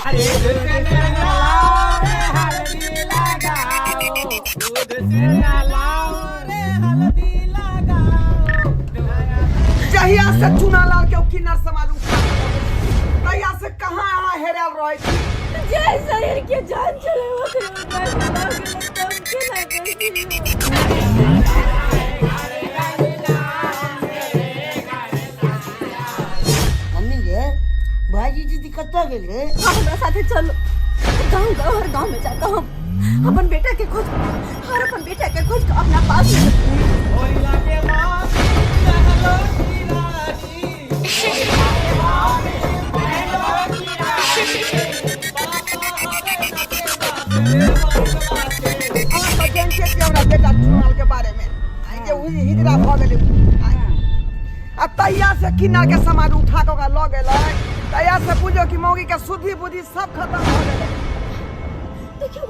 अरे दूध से नहलाओ रे हल्दी लगाओ, दूध से नहलाओ रे हल्दी लगाओ। जहिया से चुनालाल के किन्नर समाज उठा तहिया से कहाँ हेरल रहे छी। जय शरीर के जान चले वो मम्मी गे भाजी दीदी कत्ता गेले हमरा साथे चलो गाँव हर गाँव में जाता हम अपन बेटा के खोज हर अपन बेटा के खोज के अपना पास ले ओइला के माँ नहलो की बेटा चुनाल के बारे में जे हिजरा भ गेलै आ तहिया से किन्नर के समाज उठा के ल गेलै तहिया से बुझो कि मौगी के शुद्धि बुद्धि सब खत्म हो गेलै। देखियो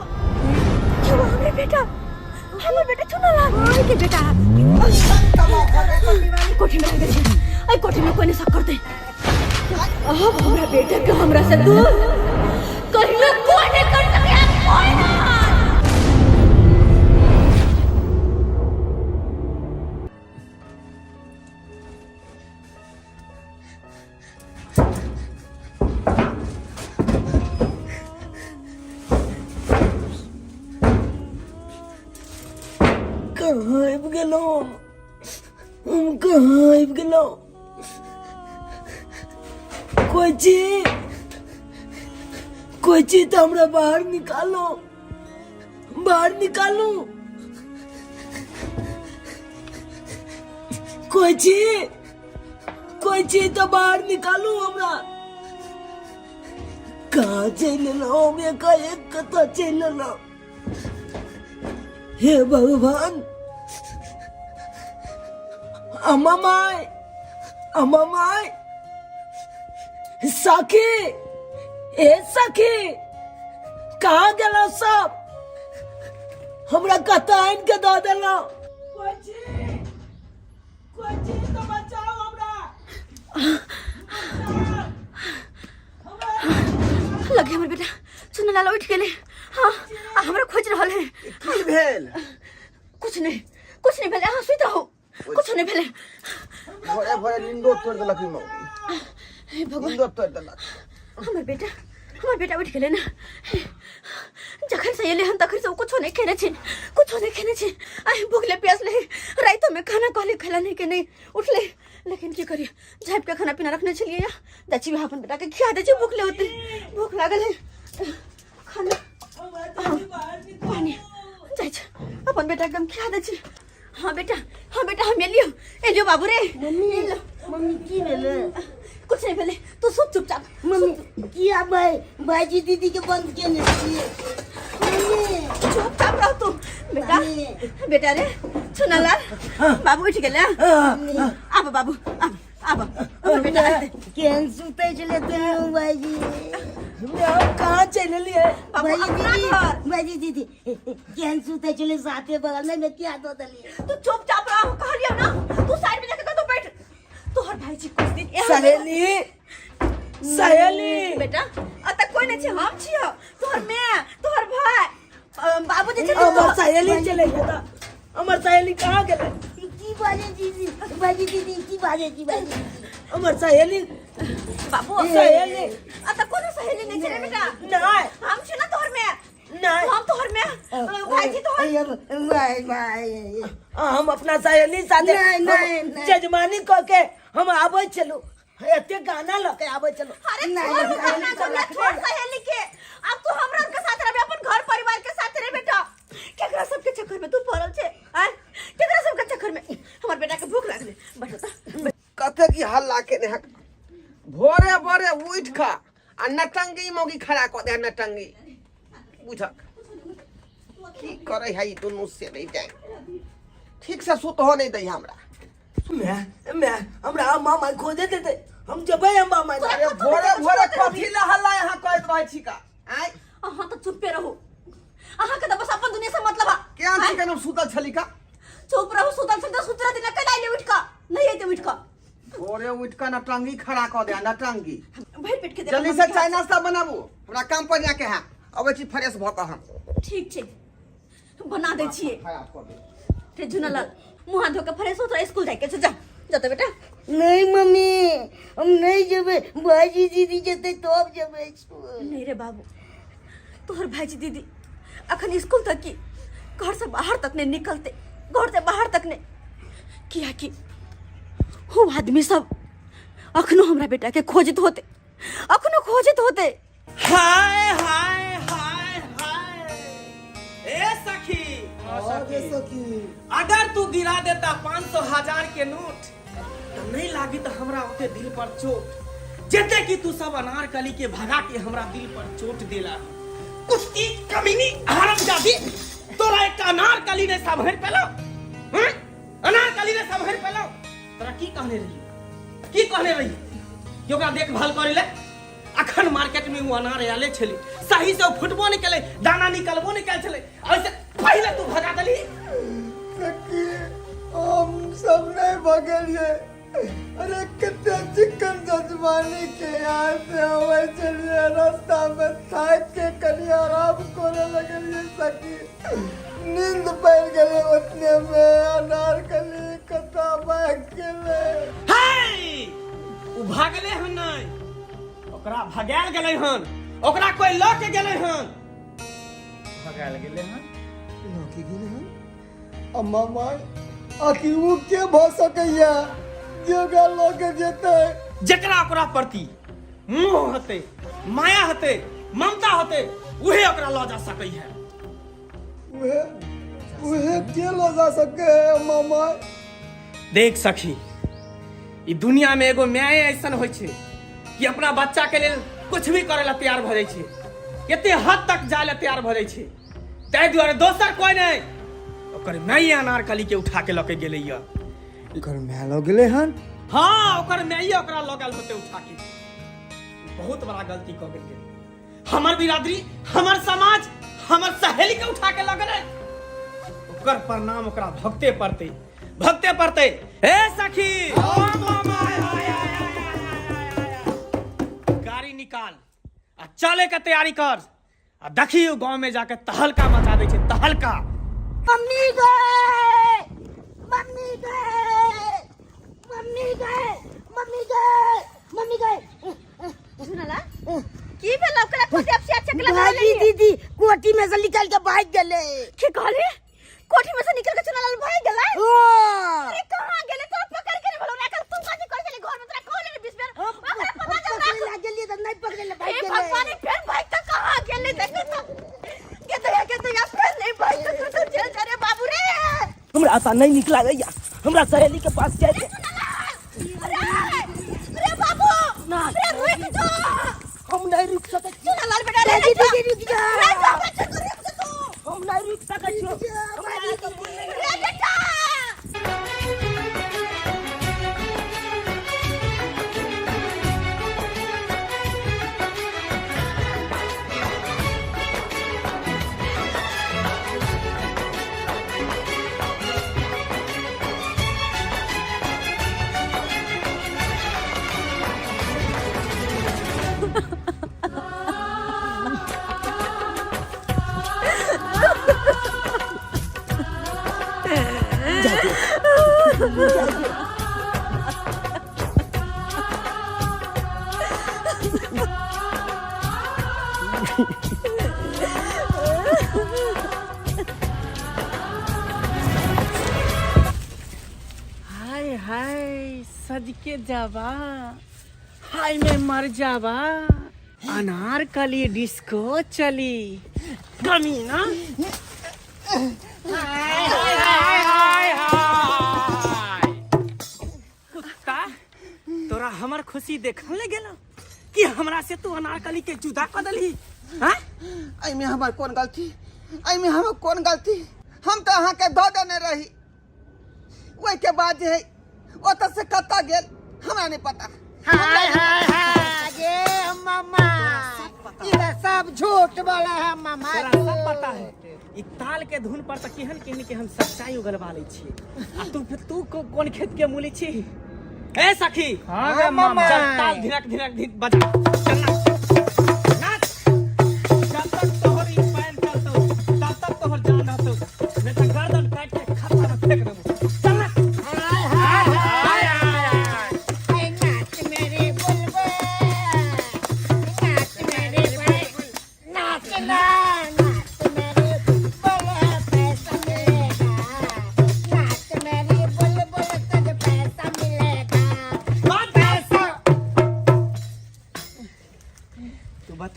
हमरे बेटा चुनालाल के बेटा कोठी में गए आई कोठी में कोई नहीं सब करते अब हमरा बेटा के हमरा से दूर कहीं ना कोई नहीं कर सके कोई ना कहाँ आबि गेलहुँ हम कहाँ आबि गेलहुँ कोई चीज तो हमरा बाहर निकालो कोई चीज तो बाहर निकालो हमरा कहाँ चलि एलहुँ हम एकाएक कतऽ चलि एलहुँ हे भगवान अम्मा माय सखी कहाँ गेलो सब हमरा कतऽ आनि के दऽ देलो कोई चीज तो बचाओ हमरा लगे हमर बेटा चुनालाल उठ गेले हाँ हमरा खोज रहल है की भेल? कुछ नहीं भेले हाँ सुइत रहो कुछ नहीं भेले भोरे भोरे नींदो तोड़ देलक मौगी हे भगवान नींदो तोड़ देलक। हमर बेटा उठ गेले ना जखन से एले हन तखन से कुछ नहीं खेने छी आई भूखले प्यासले राइतो में खाना कहले खैला नहीं के नहीं उठले लेकिन की करिए झाप के खाना पीना रखने छलिए या दची भी अपन बेटा के खिया दे भूखले होते भूख लागल है खाना पानी जाय छ अपन बेटा के हम खिया दे छी हाँ बेटा हम एलियो बाबू रे मम्मी की भेले कुछ नहीं भेले तू सब चुपचाप मम्मी किया भाजी दीदी के बंद केने छियै मम्मी चुपचाप रहो तू बेटा रे चुनालाल बाबू उठ गेले अब बाबू अब बेटा केहन सुतै छलै तू भाजी कहाँ चलि एलियै भाजी दीदी केहन सुतै छलै साथे बगल में क्या दो देलियै तू चुपचाप रहो कहलियो ना तू साइड में जाके कतो बैठ तोहर भाई जी कुछ दिन सहेली बेटा अत कोई नहीं छै हम छियो तोहर मैं तोहर भाई बाबूजी छै हमर सहेली चले गेल हमर सहेली कहाँ गेलै की बाजे दीदी भाजी दीदी की बाजे हमर सहेली बाबू सहेली अत कोनो सहेली नहीं छै बेटा नहीं हम छी ना तोहर मैं नहीं हम तोहर मैं भाई जी तोहर हम अपना सहेली साथे जजमानी क के हम आबै चलू एते गाना लके आबै चलू अरे छोड़ सहेली के अब तू हमरा के साथ रह अपन घर परिवार के साथ रह बेटा केकरा सबके चक्कर में तू पड़ल छे केकरा सबके चक्कर में हमर बेटा के भूख लागले बता कते की हल्ला के ने भोरे भोरे उठ खा आ नटंगी मौगी खड़ा क दे नटंगी बुझक की करे है दुनू से नहीं जाए ठीक से सुत हो नहीं दई हमरा मैं हमरा मामा खोजे देते हम जबै हम मामा अरे भोरे भोरे कथी ला हल्ला यहाँ कहत रहै छी का आय अहाँ तो चुप्पे रहो अहाँ के तो बस अपन दुनिया से मतलब क्या छी के हम सुतल छली का चुप रहो सुतल सुतरा दिन कल आइले उठ का नहीं आइते उठ का भोरे उठ का नटंगी खड़ा क दे नटंगी भर पेट के दे जल्दी से चाय नाश्ता बनाबू हमरा काम पर जाके है अबै छी फ्रेश भ क हम ठीक छै बना दै छियै खराब कर दे ते झुनालाल मुँह हाथ धो के फ्रेश हो तो स्कूल जाके से जा जाते बेटा नहीं मम्मी हम नहीं जेबे भाईजी दीदी जते तब जेबे स्कूल नहीं रे बाबू तोहर भाईजी दीदी अखन स्कूल तक की घर से बाहर तक नहीं निकलते घर से बाहर तक नहीं किया कि वो आदमी सब अखनो हमरा बेटा के खोजित होते अखनो खोजित होते हाय हाय हाय हाय ए सखी अगर तू गिरा देता 500,000 के नोट तो नहीं लागी तो हमरा ओते दिल पर चोट जते कि तू सब अनारकली के भगा के हमरा दिल पर चोट देला कुछ की कमी नहीं हरामजादी तोरा एक अनारकली ने संभर पेलो हैं अनारकली ने संभर पेलो तोरा की कहने रही कि ओकरा देखभाल करे ले अखन मार्केट में वो अनार आले छले सही से फुटबो नहीं केले दाना निकलबो नहीं केल छले ऐसे पहले तू भगा दली सखी हम सब नहीं भगलिए अरे कितने चिकन जजमानी के यहाँ से हवाई चलिए रास्ता में थाक के कहीं आराम करे लगलिए सखी नींद पड़ गए उतने में अनारकली कथा भाग गए हाय उ भागले हन नहीं ओकरा भगाल गेलै हन ओकरा कोई ल के गेलै हन भगाल गेलै हन लौकी गेले हैं अम्मा माय आखिर वो के भ सकैया जेगा लगे जेते जकरा ओकरा प्रति मोह हते माया हते ममता हते उहे ओकरा ल जा सकै है उहे के लो जा सके अम्मा माय देख सखी ई दुनिया में एगो माय ऐसन होय छै कि अपना बच्चा के लेल कुछ भी करे ला तैयार भ जाय छै एते हद तक जाय ला तैयार भ जाय छै ताहि दुआरे दोसर कोई नहीं ओकर माय अनारकली के उठा के लके गेलै य घर में लो गेले हन हाँ ओकर माय ओकरा लगल होते उठा के बहुत बड़ा गलती क गेल हमर बिरादरी हमर समाज हमर सहेली के उठा के लगले ओकर परिणाम ओकरा भगते पड़ते ए सखी गाड़ी निकाल आ चले के तैयारी कर आ देखियो गांव में जाके तहलका मचा दै छै तहलका मम्मी गए मम्मी गए मम्मी गए मम्मी गए मम्मी गए झुनालाल की भेल ओकरा कोठी से चकला भाईजी दीदी कोठी में से निकल के भाग गेले की कहले कोठी में से निकल के झुनालाल भाग गेलै ओ अरे कहां गेलै तो पकड़ के बोलो ना कर तू काजी कर गेलै घर में तोरा खोले रे बीच में ओकरा पता चल पकड़े लाग गेलिए त नहीं पकड़े ले भाग हे गेले भगवान फिर भाग त कहां गेलै देखो तो के तो या फिर नहीं भाग तो जेल जा रे बाबू रे हमरा आशा नहीं निकला गया हमरा सहेली के पास जाए अरे बाबू ना अरे रुक जा हम नहीं रुक सकते झुनालाल बेटा रे दीदी रुक जा बच्चा को रुक जा तू हम नहीं रुक सकते रे बेटा हाय हाय सज के जावा हाय मैं मर जावा अनारकली डिस्को चली कमीना हाय हाय हाय हाय हाय कुत्ता तोरा हमर खुशी देखल ले गेलो कि हमरा से तू अनारकली के जुदा कर दली हां आई में हमार कौन गलती हम तो अहाँ के दो देने रही वही के बाद जे है ओत से कत्ता गेल हमरा नहीं पता हाय हाय हाय ये मामा ये सब झूठ बोला है मामा तोरा सब पता है ई ताल के धुन पर त केहन केहन के हम सच्चाई उगलवा लै छी आ तू कोन खेत के मूली छी ए सखी हां मामा चल ताल धिनक बजा चल नाच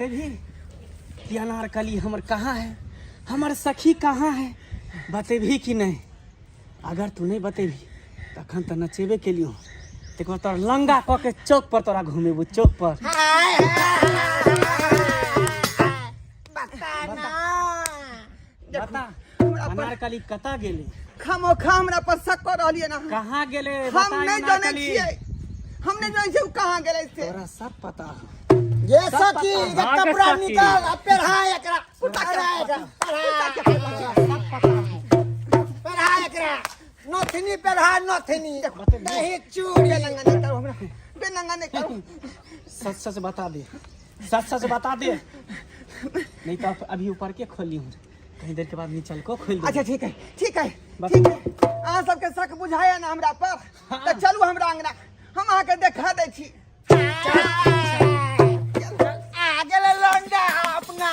बते भी कि अनारकली हमर कहाँ है, हमर सखी कहाँ है, बते भी कि नहीं। अगर तू नहीं बते भी तखन तो नचेबे के लियो, देखो तोर लंगा क के चौक पर तोरा घूमेबू, चौक पर। बता अनारकली कता गेले, खामोखा हमरा पर शक कर रहलिए ना। कहाँ गेले, हम बता नहीं जाने अनारकली। छिए, हम नहीं जाने छिए कहाँ गेले से। तोरा सब पता है। ये सखी पता, हाँ, कपड़ा सखी। निकाल अब पेरहा एकरा पेरहा एकरा नथनी पेरहा नथनी नहीं चूड़ी बेनंगा नहीं करो हमरा, बेनंगा नहीं करो। सच सच बता दे, सच सच बता दे, नहीं तो अभी ऊपर के खोली हूँ, कहीं देर के बाद नीचल को खोल दे। अच्छा ठीक है, ठीक है, बस। ठीक है। अहाँ सबके शक बुझाया ना हमरा पर, तो चलू हमरा अंगना, हम अहाँके देखा दै छी। आगे ले लौंडा अपना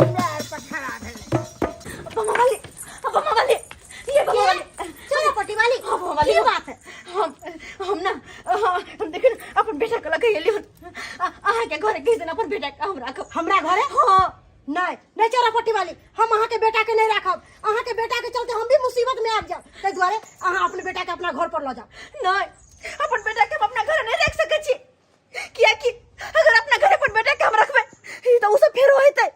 पैर पर खड़ा भेले बम्मा वाली, ये बम्मा वाली, चलो पट्टी वाली बम्मा वाली की बात है। हम ना देखिन अपन बेटा के लगे एली अहाँ के घरे किस दिन अपन बेटा के हम राखब। हमरा घरे हाँ नहीं नहीं चलो पट्टी वाली, हम अहाँ के बेटा के नहीं रखब। अहाँ के बेटा के चलते हम भी मुसीबत में आब जाब, ताहि दुआरे अहाँ अपने बेटा के अपना घर पर ल जाओ। नहीं, अपन बेटा के हम अपना घर नहीं रख सके छी, किया कि अगर अपना घर अपन बेटा के हम रखबे तो उ सब फेर होइते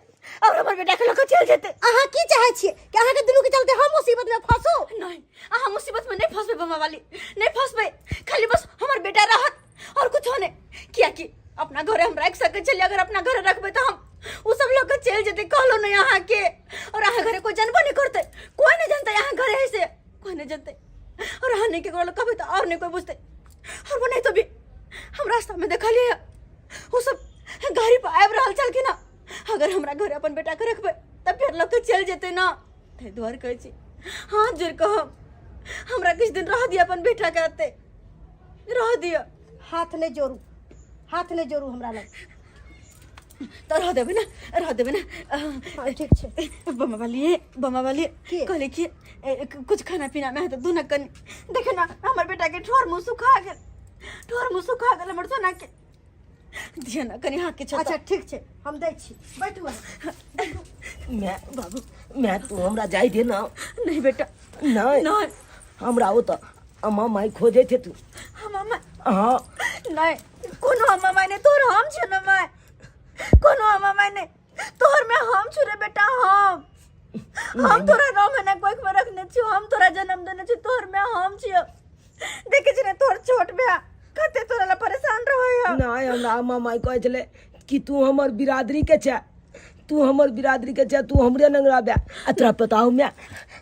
और हमर बेटा के लेके चल जेते। अहाँ की चाहे छिए कि अहाँ के दुनू के चलते हम मुसीबत में फंसू? नहीं, अहाँ मुसीबत में नहीं फंसबे बम्मा वाली, नहीं फंसबे, खाली बस हमर बेटा रहत और कुछ होने। किया कि अपना घरे हम रख सके चलिए, अगर अपना घरे रखबे तो हम उ सब लोग के चल जेते, कहलो नहीं अहाँ के, और अहाँ घरे कोई जानबो नहीं करते, कोई नहीं जानता यहाँ घरे है से, कोई नहीं जानते, और अहाँ नहीं के कभी तो और नहीं कोई बुझते। और वो नहीं तो भी हम रास्ता में देखा लिया वो सब गाड़ी पर आब रहल चल के ना, अगर हमरा घरे अपन बेटा के रखबे तब फिर लोग के चल जेते ना। ते द्वार कहै छी हाथ जोड़ कह हमरा किछ दिन रह दिया अपन बेटा के आते, रह दिया। हाथ नहीं जोड़ू, हाथ नहीं जोड़ू हमरा लग। तो रह देबे ना, रह देबे ना। हाँ, ठीक छे। बम्मा वाली की? कहले कि कुछ खाना पीना में है तो दूना कनी देखे ना, हमर बेटा के ठोर मुंह सुखा गेल, ठोर मुंह सुखा गेल हमर सोना के, दिया ना कनी हाथ के छता। अच्छा ठीक छे, हम दै छी, बैठू। मैं बाबू मैं तू हमरा जाई दे ना। नहीं बेटा, नहीं नहीं हमरा हो तो अम्मा माई खोजे थे तू। मामा हाँ नहीं, कोनो अम्मा मायने तोर हम छ न माय, कोनो अम्मा मायने तोर में हम छु रे बेटा, हम तोरा रो में ना कोई में रखने छी, हम तोरा जन्म देने छी, तोर में हम छी। देखे छी ने तोर छोट बा कते तोरा ला परेशान रहो। नहीं हमरा अम्मा माई कहे छले कि तू हमर बिरादरी के छे, तू हमर बिरादरी के छे, तू हमरे नंगरा बे। आ तोरा पता हो मैं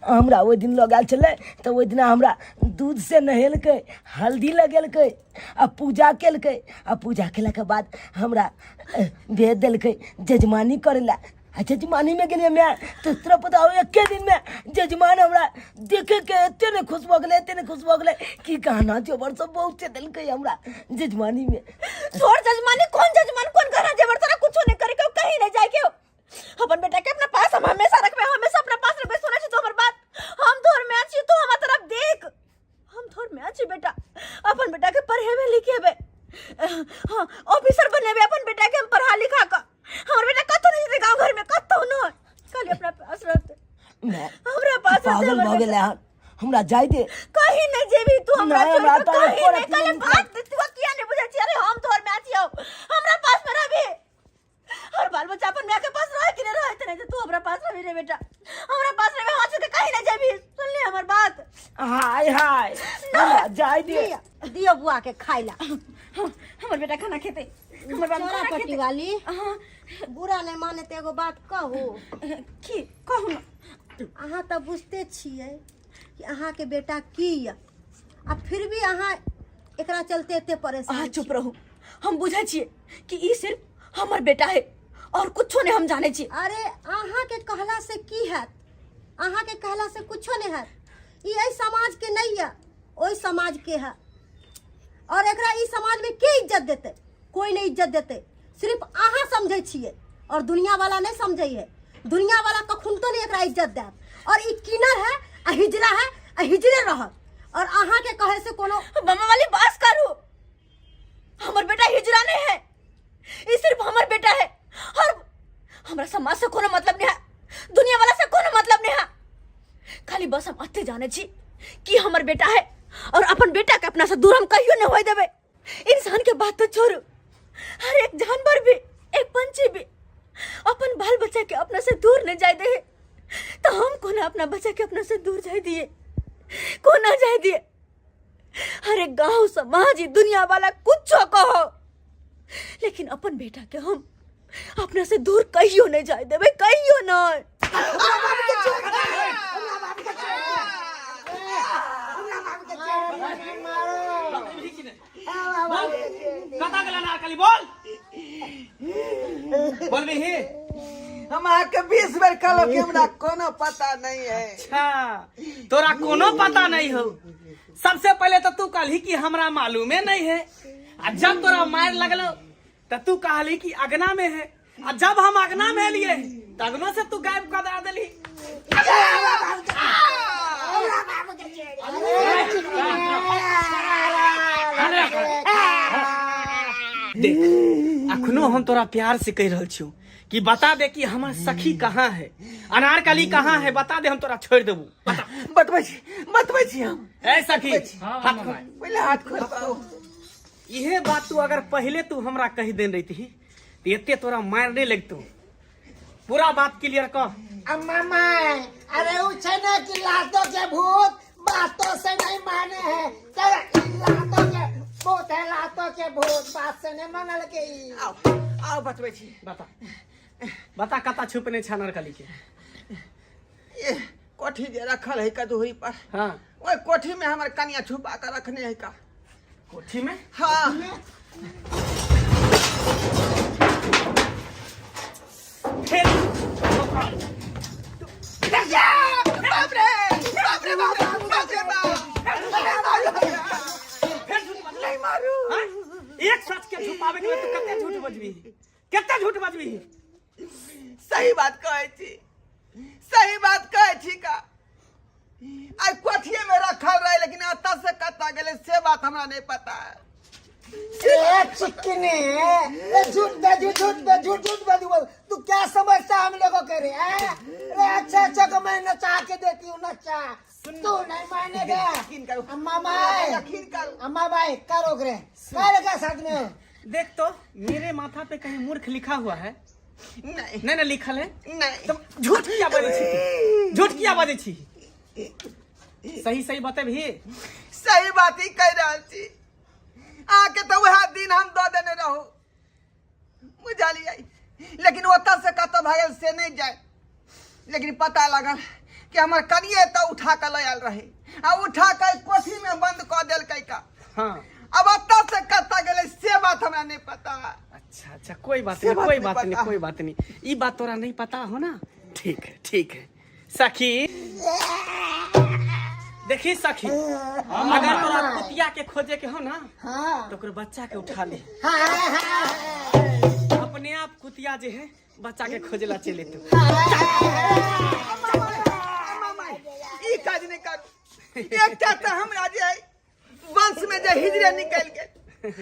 हमरा ओइ दिन लगाल छले तो ओइ दिन हमरा दूध से नहेलकै, हल्दी लगेलकै, आ पूजा केलकै, आ पूजा केला के बाद हमरा भेज देलकै जजमानी करेला। आ जजमानी में गेलिए मैं तो तोरा पता हो एके दिन में जजमान हमरा देखे के एते ने खुश भ गेले, एते ने खुश भ गेले कि कहना जोबर सब बहुत से देलकै हमरा जजमानी में। छोड़ जजमानी, कौन जजमान, कौन घरा जेवर, तोरा कुछ नहीं करे के, कहीं नहीं जाए के। अपन बेटा के अपना पास हम हमेशा रखबे, हमेशा अपना पास रखबे। सुने छी तो हमर बात, हम तोर में अछि, तू हमरा तरफ देख, हम तोर में अछि बेटा। अपन बेटा के पढ़ेबे लिखेबे, हां ऑफिसर बनेबे अपन बेटा के हम पढ़ा लिखा का। हमर बेटा कतो नहीं जेते गांव घर में, कतो न खाली अपना पास रहते, हमरा पास पागल भ गेले हन, हमरा जाय दे। कहीं नहीं जेबी तू, हमरा नहीं, छोड़ हमरा के तो कहीं ऊपर नहीं। अपने कल निकल। बात तू किया नहीं बुझे छी? अरे हम तोर में अछि, हमरा पास में रहबे, और बाल बच्चा अपन मां के पास रहे कि नहीं रहे, इतने जे तू हमरा पास रही रे बेटा, हमरा पास रहे, हाथ के कहीं नहीं जेबी, सुन ले हमर बात। हाय हाय हमरा जाय दे। दियो बुआ के खाइला। हमर बेटा खाना खेते, हमर बाबू चोरा खाना पट्टी खेते। वाली, हां बुरा नहीं माने तो एगो बात कहू। की कहू ना, अहाँ तो बुझते छिए कि अहाँ के बेटा की या, आ फिर भी अहाँ एकरा चलते एते परेशान। चुप रहू, हम बुझे छिए कि ई सिर्फ हमर बेटा है और कुछो नहीं हम जाने छी। अरे अहाँ के कहला से की है, अहाँ के कहला से कुछो नहीं है। ई समाज के नहीं है, ओई समाज के है, और एकरा ई समाज में के इज्जत देते? कोई नहीं इज्जत देते, सिर्फ अहाँ समझे छिए और दुनिया वाला नहीं समझे है। दुनिया वाला कखुन तो नहीं एकरा इज्जत दे, और ई किनर है, आ हिजरा है, आ हिजरे रह, और अहाँ के कहे से कोनो बम्मा वाली बात करू, हमर बेटा हिजरा नहीं है, ये सिर्फ हमार बेटा है और हमरा समाज से कोनो मतलब नहीं है, दुनिया वाला से कोनो मतलब नहीं है। खाली बस हम अत्ते जाने छी कि हमार बेटा है और अपन बेटा के अपना से दूर हम कहियो न होय देबे। इंसान के बात तो छोड़ो, हर एक जानवर भी, एक पंछी भी अपन बाल बच्चा के अपना से दूर न जाए दे, तो हम को ना अपना बच्चा के अपना से दूर जाए दिए, को ना जाए दिए। हर एक गांव समाज ही दुनिया वाला कुछ कहो, लेकिन अपन बेटा के हम अपना से दूर कहियो नहीं जाए देबे, कहियो नहीं। कता गला नारकली बोल बोल भी ही। हम आके 20 बार कहलो कि हमरा कोनो पता नहीं है। अच्छा तोरा कोनो पता नहीं हो। सबसे पहले तो तू कहली कि हमरा मालूमे नहीं है, और जब तोरा मार लगलो तो तू कहली कि अगना में है, और जब हम अगना में लिए तो अगनो से तू गायब कर देली। देख अखनो हम तोरा प्यार से कह रहल छियो कि बता दे कि हमार सखी कहाँ है, अनारकली कहाँ है, बता दे हम तोरा छोड़ देबू। बतबै छी हम। ए सखी हाथ खोल। पहले हाथ खोल पाओ। यह बात तू अगर पहले तू हमरा कह देन रही थी तो इतने तोरा मारने लगतो। पूरा बात क्लियर कर। अम्मा माय, अरे वो ना कि लातों के भूत बातों से नहीं माने हैं। लातों के भूत है, लातों के भूत बात से नहीं मानल के। आओ बतबै छी। बता बता कता छुपने छ अनारकली के। ये कोठी जे रखल है कदोही पर, हाँ ओए कोठी में हमर कनिया छुपा कर रखने है का। कोठी में। हाँ फिर बाप रे बाप रे बाप रे नहीं मारू। हाँ? एक सच के छुपावे के तू कते झूठ बजबी, कते झूठ बजबी। सही बात कहै छी, सही बात कहै छी का। आई कोठिए में रखल रहे लेकिन अत्ता से कता गेले से बात हमरा नहीं पता है। चिकने झूठ बोल। तू क्या समझता हम लोगों के रे? अच्छा को मैं नचा के देती हूँ, नचा तू नहीं मानेगा। यकीन करो अम्मा भाई, यकीन करो। अम्मा भाई करो रे, करेगा साथ में। देख तो मेरे माथा पे कहीं मूर्ख लिखा हुआ है? नहीं नहीं ना लिखल है। नहीं तो झूठ किया बजे छी, झूठ किया बजे छी। सही सही बते भी। सही बात ही कह रहा छी। आके तो वह दिन हम दो देने रहो बुझाली आई, लेकिन ओता से कत भागल से नहीं जाए। लेकिन पता लगल कि हमार कनिए तो उठा कर ले आल रहे, आ उठा कर कोठी में बंद कर देल का। हाँ अब ओता से कत गेले से बात हमरा नहीं पता। अच्छा अच्छा कोई बात नहीं, कोई बात नहीं, कोई बात नहीं। ये बात तोरा नहीं पता हो ना। ठीक है ठीक है सखी। देखी सखी, अगर तोरा कुतिया के खोजे के हो ना तो ओकर बच्चा के उठा ले। अपने आप कुतिया जे है बच्चा के खोजला चले तू। ई काज नहीं करू। एकटा तो हमरा जे है वंश में जे हिजरे निकल गए,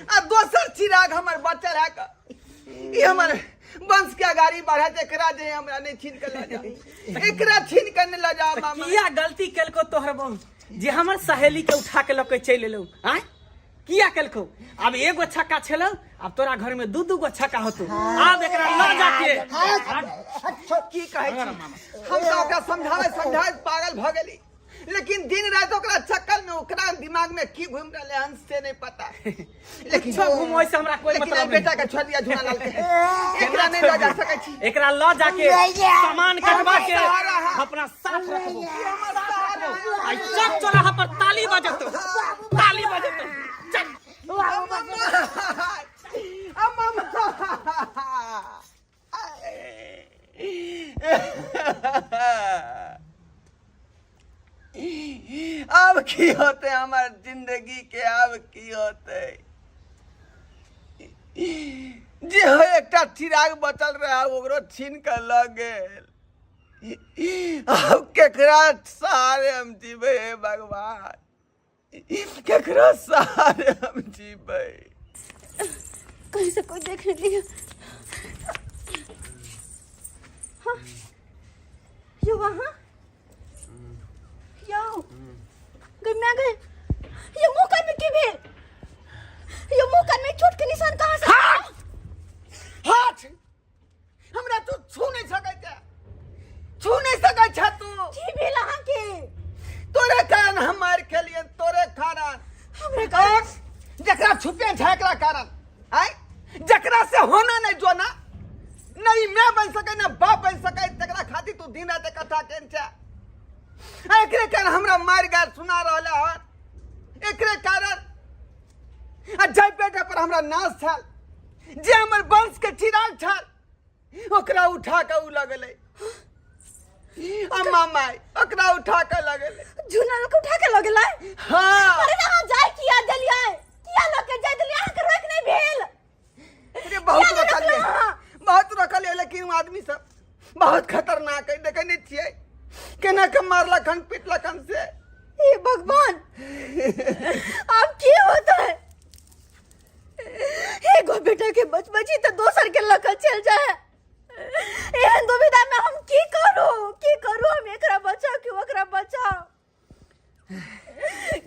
आ दोसर चिराग हमर बच्चा रह का। ई हमर वंश के गाड़ी बढ़ा एकरा जे हमरा नहीं छीन कर ले जा, एकरा छीन कर ले जा। मामा किया गलती केलको तोहर बहू जे हमर सहेली के उठा के लके चल एलो। आय किया केलको? अब एगो छक्का छलो, अब तोरा घर में दू गो छक्का होतो। अब एकरा ल जाके की कहे छी, हम तो ओकरा समझावे पागल भ गेली, लेकिन दिन रात ओकरा चक्कर में ओकरा दिमाग में की घूम रहले हन से नहीं पता। लेकिन छो घुमोय से हमरा कोई लेकिन मतलब बेटा के छोड़ दिया झूला लाल के। एकरा नहीं ले जा सकै छी। एकरा ल जाके सामान कटवा के अपना साथ रखबो। आई चक चौराहा पर ताली बजतो, ताली बजतो। चक अब की होते हमार जिंदगी के, अब की होते जे हो एकटा चिराग बचल रहा ओकरो छीन कर ल गेल। अब केकरा सहारे हम जीवे हे भगवान, केकरा सहारे हम जीवे। कहीं से कोई देख नहीं लिया। हाँ यो वहाँ यो गई मैं गए ये मुंह कान में की भेल ये मुंह कान में चोट के निशान कहाँ से हाथ हमरा तू छू नहीं सकै छ तू की भेल अहाँ के तोरे कारण हम मार के लिए तोरे कारण हमरे कारण जकरा छुपे छै एकरा कारण आय जकरा से होना नहीं जो ना नहीं मैं बन सके ना बाप बन सके तकरा खातिर तू दिन रात इकट्ठा केन छ एकरे कारण हमरा मार गार सुना रहले हन एकरे कारण आ जय बेटा पर हमरा नाश छल जे हमर वंश के चिराग छल ओकरा उठा के उ लगले अम्मा माई ओकरा उठा के लगले जूना लोग उठा के लगे लाए हां अरे ना जाय किया दलिया किया लोग के जाय दलिया के रोक नहीं भेल अरे बहुत रखल है लेकिन आदमी सब बहुत खतरनाक है देखे नहीं छिए केना के मारला खन पीटला खन से हे भगवान अब की होता है एगो बेटा के बचबची तो दोसर के लक चल जाए एहन दुविधा में हम की करू हम एकरा बचाओ कि ओकरा बचाओ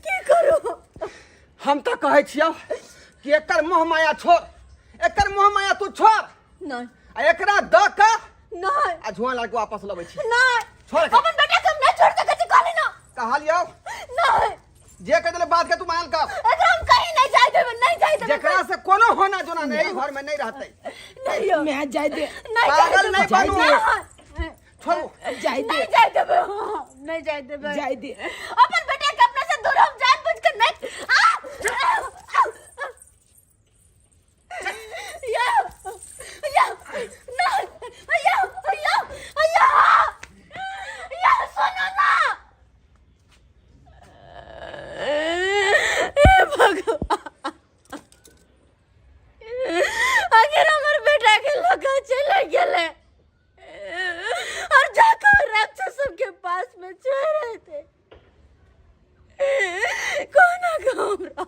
की करू हम तो कहे छियो कि एकर मोह माया छोड़ एकर मोह माया तू छोड़ नहीं आ एकरा द का नहीं आ झुआ लड़के वापस लबै छी नहीं छोड़ के। अपन बेटा के हम नहीं छोड़ सके छी कहली ना कहलियो नहीं जे कह देले बात के तू मान कर एकरा हम कहीं नहीं जाय देबे जकरा से कोनो होना जोना नहीं घर में नहीं रहते नहीं हो मैं जाय दे नहीं पागल नहीं जाय बनू नहीं छोड़ो जाय दे नहीं जाय देबे नहीं जाय देबे जाय दे अपन बेटा के अपने से दूर हम जानबूझ कर नहीं सुनो ना अगर हमारे बेटा के लोग चले गए और जाकर राक्षसों के पास में चल रहे थे कौन हमरा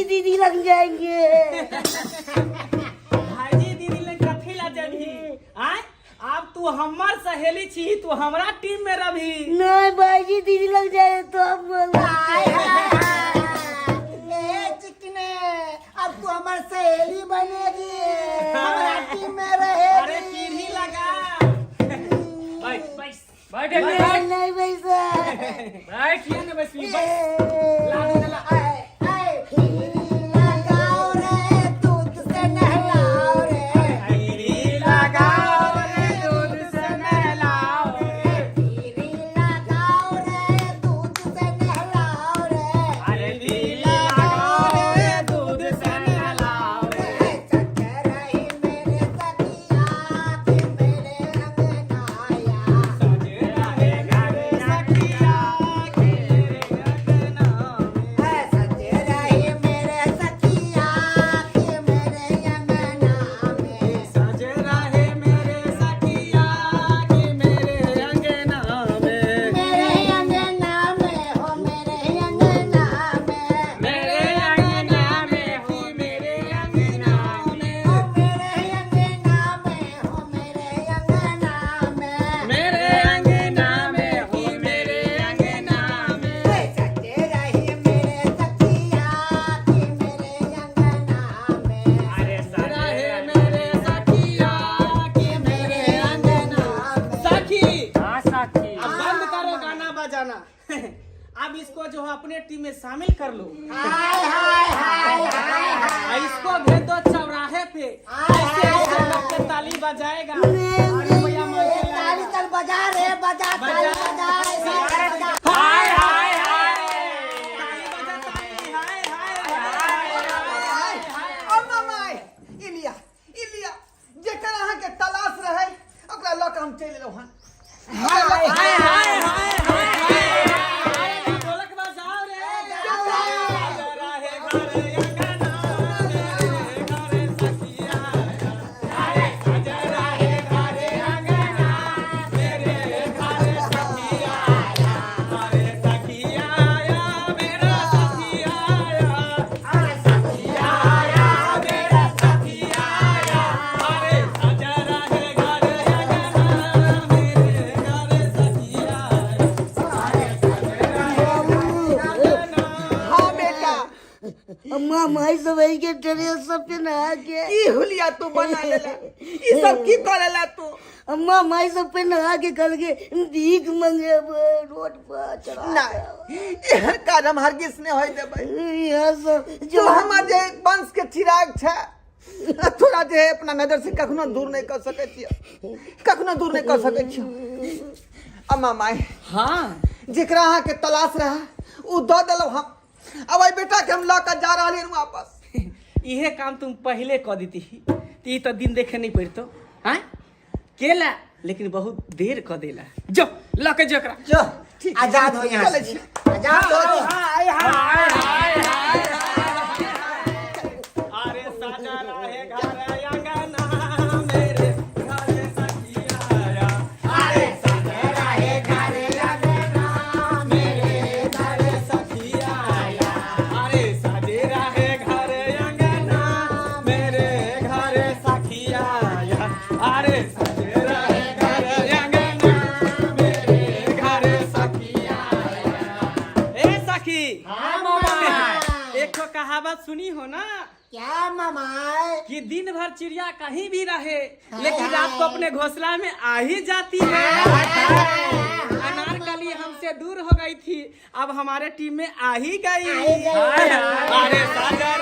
दीदी लग जाएंगे। भाईजी दीदी लग कथी ला जबही आय अब तू हमर सहेली छी तू हमरा टीम में रही नहीं भाईजी दीदी लग जाए तो हम चिकने अब तू हमारे सहेली बनेगी हमारा टीम में रहेगी। अरे पीढ़ी लगा बैठ नहीं वैसा बैठ ये ना बस लाडू चला लगाओ रे दूध से नहलाओ रे खीरी लगाओ रे दूध से नहलाओ रे खीरी लगाओ रे दूध से नहलाओ जो है अपने टीम में शामिल कर लो। इसको भेज दो चौराहे पे, ऐसे ऐसे लोग के ताली बजाएगा। अरे भैया ताली चल बजा रे, बजा ताली बजा। हाय हाय हाय, ताली बजा ताली, हाय हाय हाय। ओ मामा इलिया जेकर अहाँ के तलाश रहे ओकरा लऽ के हम चलि एलहुँ हन। हाय हाय हाय हाय हाय, ढोलक बजाओ रे। जरा है घर अंगना मेरे घर सखिया, अरे जरा है घर अंगना मेरे घर सखिया, अरे सखिया मेरा सखिया, अरे सखिया मेरा सखिया, अरे जरा है घर अंगना मेरे घर सखिया। हाँ बेटा, अम्मा माई सब के ड्रेस सब पे नहा के ई हुलिया तू बना लेला, ई सब की करेला तू? अम्मा माई सब पे नहा के कल के भीख मांगे रोड पर चढ़ा नहीं एहन काम हरगिज नहीं होय देबै। यहाँ सब जो जो हमर जे वंश के चिराग छै थोड़ा जे अपना नजर से कखनो दूर नहीं कर सकै छियै, कखनो दूर नहीं कर सकै छियै। अम्मा माई हाँ, जेकरा अहाँ के तलाश रहा उ दऽ देलहुँ हम। अब एहि बेटा के हम लऽ के जा रहल हन वापस। इहे काम तुम पहले कह देती तो तो दिन देखे नहीं पड़तो। हाँ केला, लेकिन बहुत देर कर देला। जो लके जो करा जो ठीक आजाद हो यहाँ से, आजाद हो जो। अरे साजा रहे घर अंगना मेरे घर सखिया, अरे साजा रहे घर अंगना मेरे घर सखिया, अरे साजे रहे घर अंगना मेरे घर सखिया, अरे साजे रहे घर अंगना मेरे घर सखिया। ए सखी, एक ठो कहावत सुनी हो ना, क्या मामा? कि दिन भर चिड़िया कहीं भी रहे लेकिन रात को अपने घोंसला में आ ही जाती है। अनारकली हमसे दूर हो गई थी, अब हमारे टीम में आ ही गई। अरे साजा